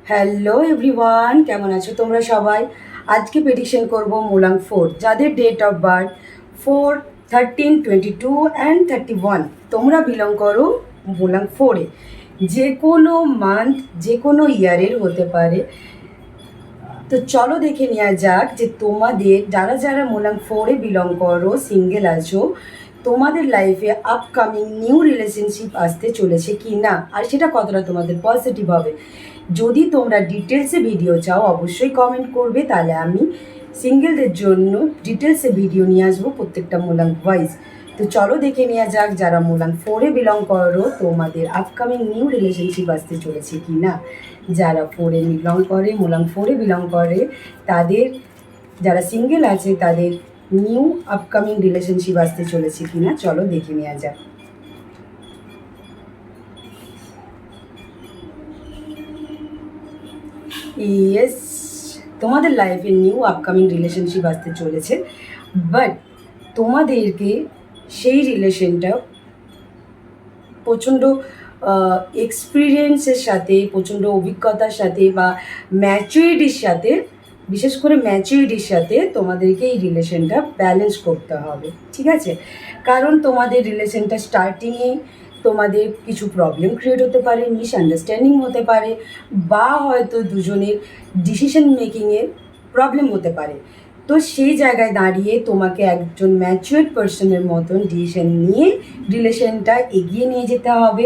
Hello everyone, কেমন আছো তোমরা সবাই? আজকে প্রেডিকশন করব মূলাং 4, যাদের ডেট অফ বার্থ 4, 13, 22 অ্যান্ড 31। তোমরা বিলং করো মূলাং 4-এ। যে কোনো মান্থ, যে কোনো ইয়ারের হতে পারে। তো চলো দেখে নেওয়া যাক যে তোমাদের যারা যারা মূলাং 4-এ বিলং করো, সিঙ্গেল আছো, তোমাদের লাইফে আপকামিং নিউ রিলেশনশিপ আসতে চলেছে কি না, আর সেটা কতটা তোমাদের পজিটিভ হবে। যদি তোমরা ডিটেলসে ভিডিও চাও অবশ্যই কমেন্ট করবে, তাহলে আমি সিঙ্গেলদের জন্য ডিটেলসে ভিডিও নিয়ে আসবো প্রত্যেকটা মূলাং ওয়াইজ। তো চলো দেখে নেওয়া যাক যারা মূলাং 4-এ বিলং করো তোমাদের আপকামিং নিউ রিলেশনশিপ আসতে চলেছে কি না। যারা 4-এ বিলং করে, মূলাং 4-এ বিলং করে, তাদের যারা সিঙ্গেল আছে তাদের নিউ আপকামিং রিলেশনশিপ আসতে চলেছে কি না, চলো দেখে নেওয়া যাক। ইয়েস, তোমাদের লাইফে নিউ আপকামিং রিলেশনশিপ আসতে চলেছে, বাট তোমাদেরকে সেই রিলেশনটা প্রচণ্ড এক্সপিরিয়েন্সের সাথে, প্রচণ্ড অভিজ্ঞতার সাথে বা ম্যাচুরিটির সাথে, বিশেষ করে ম্যাচুরিটির সাথে তোমাদেরকে এই রিলেশনটা ব্যালেন্স করতে হবে, ঠিক আছে? কারণ তোমাদের রিলেশনটা স্টার্টিংয়ে তোমাদের কিছু প্রবলেম ক্রিয়েট হতে পারে, মিসআন্ডারস্ট্যান্ডিং হতে পারে, বা হয়তো দুজনের ডিসিশন মেকিংয়ের প্রবলেম হতে পারে। তো সেই জায়গায় দাঁড়িয়ে তোমাকে একজন ম্যাচিওর পার্সনের মতন ডিসিশন নিয়ে রিলেশনটা এগিয়ে নিয়ে যেতে হবে।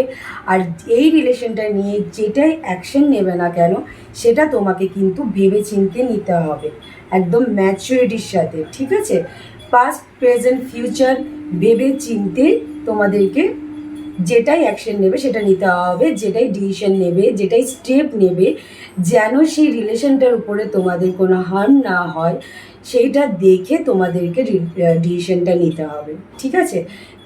আর এই রিলেশনটা নিয়ে যেটাই অ্যাকশন নেবে না কেন, সেটা তোমাকে কিন্তু ভেবে চিনতে নিতে হবে, একদম ম্যাচিওরিটির সাথে, ঠিক আছে? পাস্ট, প্রেজেন্ট, ফিউচার ভেবে চিনতে তোমাদেরকে যেটাই অ্যাকশন নেবে সেটা নিতে হবে, যেটাই ডিসিশন নেবে, যেটাই স্টেপ নেবে, যেন সেই রিলেশনটার উপরে তোমাদের কোনো হার্ম না হয়, সেইটা দেখে তোমাদেরকে ডিসিশনটা নিতে হবে, ঠিক আছে?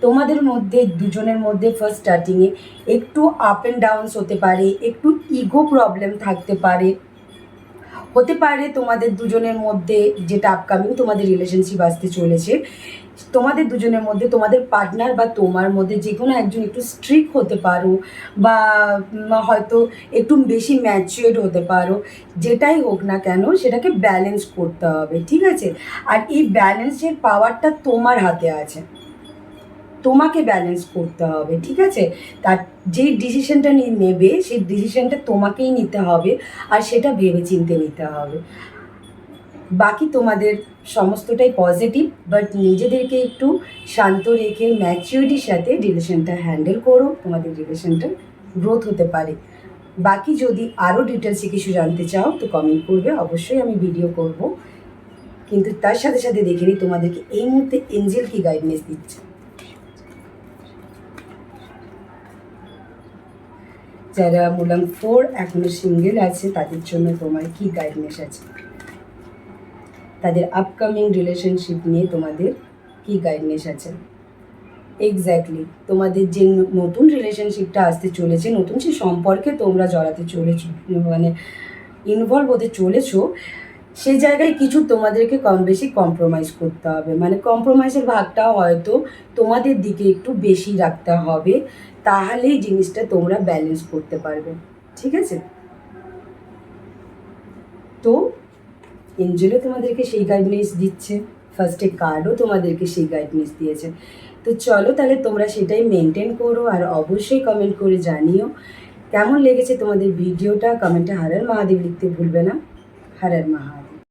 তোমাদের মধ্যে দুজনের মধ্যে ফার্স্ট স্টার্টিংয়ে একটু আপ অ্যান্ড ডাউনস হতে পারে, একটু ইগো প্রবলেম থাকতে পারে, হতে পারে তোমাদের দুজনের মধ্যে, যেটা আপকামিং তোমাদের রিলেশনশিপ আসতে চলেছে, তোমাদের দুজনের মধ্যে, তোমাদের পার্টনার বা তোমার মধ্যে যে কোনো একজন একটু স্ট্রিক্ট হতে পারো, বা হয়তো একটু বেশি ম্যাচিওর্ড হতে পারো। যেটাই হোক না কেন সেটাকে ব্যালেন্স করতে হবে, ঠিক আছে? আর এই ব্যালেন্সের পাওয়ারটা তোমার হাতে আছে, তোমাকে ব্যালেন্স করতে হবে, ঠিক আছে? তার যেই ডিসিশনটা নেবে সেই ডিসিশনটা তোমাকেই নিতে হবে, আর সেটা ভেবে চিন্তে নিতে হবে। বাকি তোমাদের সমস্তটাই পজিটিভ, বাট নিজেদেরকে একটু শান্ত রেখে ম্যাচিউরিটির সাথে রিলেশনটা হ্যান্ডেল করো, তোমাদের রিলেশনটা গ্রোথ হতে পারে। বাকি যদি আরও ডিটেলসে কিছু জানতে চাও তো কমেন্ট করবে, অবশ্যই আমি ভিডিও করব। কিন্তু তার সাথে সাথে দেখে নিই তোমাদেরকে এই মুহূর্তে এঞ্জেল কি গাইডনেস দিচ্ছে। যারা মূলাং 4 এখনো সিঙ্গেল আছে তাদের জন্য তোমার কি গাইডনেস আছে, তাদের আপকামিং রিলেশনশিপ নিয়ে তোমাদের কি গাইডনেস আছে। এক্স্যাক্টলি তোমাদের যে নতুন রিলেশনশিপটা আসতে চলেছে, নতুন সে সম্পর্কে তোমরা জড়াতে চলেছো, মানে ইনভলভ হতে চলেছো, সেই জায়গায় কিছু তোমাদেরকে কম বেশি কম্প্রোমাইজ করতে হবে। মানে কম্প্রোমাইজের ভাগটা হয়তো তোমাদের দিকে একটু বেশি রাখতে হবে, তাহলেই জিনিসটা তোমরা ব্যালেন্স করতে পারবে, ঠিক আছে? তো এঞ্জেলও তোমাদেরকে সেই গাইডনেস দিচ্ছে, ফার্স্টে কার্ডও তোমাদেরকে সেই গাইডনেস দিয়েছে। তো চলো তাহলে তোমরা সেটাই মেনটেন করো, আর অবশ্যই কমেন্ট করে জানিও কেমন লেগেছে তোমাদের ভিডিওটা। কমেন্টে হর হর মহাদেব লিখতে ভুলবে না। হর হর মহাদেব।